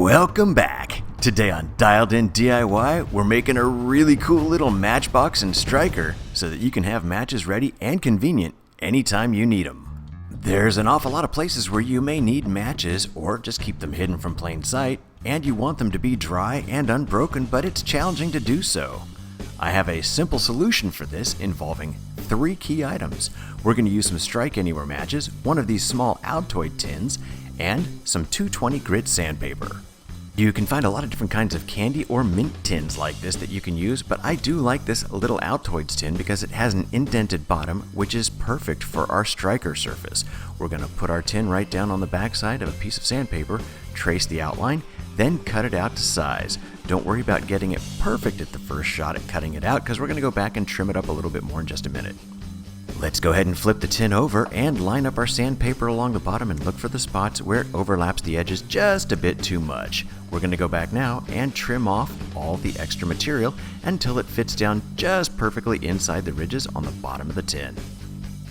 Welcome back! Today on Dialed In DIY, we're making a really cool little matchbox and striker so that you can have matches ready and convenient anytime you need them. There's an awful lot of places where you may need matches or just keep them hidden from plain sight, and you want them to be dry and unbroken, but it's challenging to do so. I have a simple solution for this involving 3 key items. We're going to use some Strike Anywhere matches, one of these small Altoids tins, and some 220 grit sandpaper. You can find a lot of different kinds of candy or mint tins like this that you can use, but I do like this little Altoids tin because it has an indented bottom, which is perfect for our striker surface. We're going to put our tin right down on the backside of a piece of sandpaper, trace the outline, then cut it out to size. Don't worry about getting it perfect at the first shot at cutting it out because we're going to go back and trim it up a little bit more in just a minute. Let's go ahead and flip the tin over and line up our sandpaper along the bottom and look for the spots where it overlaps the edges just a bit too much. We're going to go back now and trim off all the extra material until it fits down just perfectly inside the ridges on the bottom of the tin.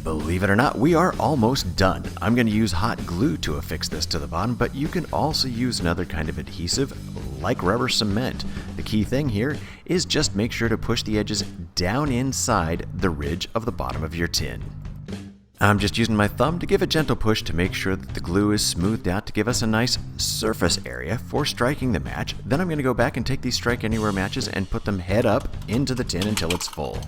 Believe it or not, we are almost done. I'm going to use hot glue to affix this to the bottom, but you can also use another kind of adhesive like rubber cement. The key thing here is just make sure to push the edges down inside the ridge of the bottom of your tin. I'm just using my thumb to give a gentle push to make sure that the glue is smoothed out to give us a nice surface area for striking the match. Then I'm going to go back and take these Strike Anywhere matches and put them head up into the tin until it's full.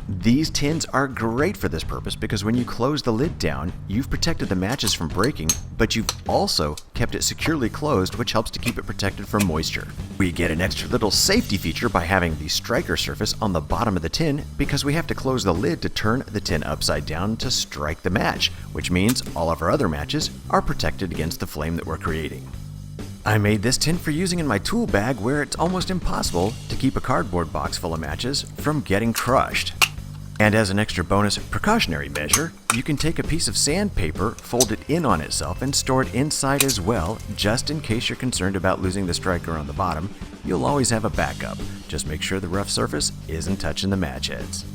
These tins are great for this purpose because when you close the lid down, you've protected the matches from breaking, but you've also kept it securely closed, which helps to keep it protected from moisture. We get an extra little safety feature by having the striker surface on the bottom of the tin because we have to close the lid to turn the tin upside down to strike the match, which means all of our other matches are protected against the flame that we're creating. I made this tin for using in my tool bag where it's almost impossible to keep a cardboard box full of matches from getting crushed. And as an extra bonus precautionary measure, you can take a piece of sandpaper, fold it in on itself, and store it inside as well, just in case you're concerned about losing the striker on the bottom. You'll always have a backup. Just make sure the rough surface isn't touching the match heads.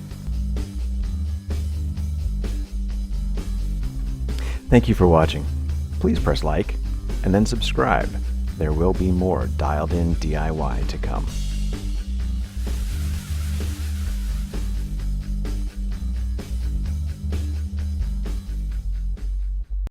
Thank you for watching. Please press like and then subscribe. There will be more Dialed In DIY to come.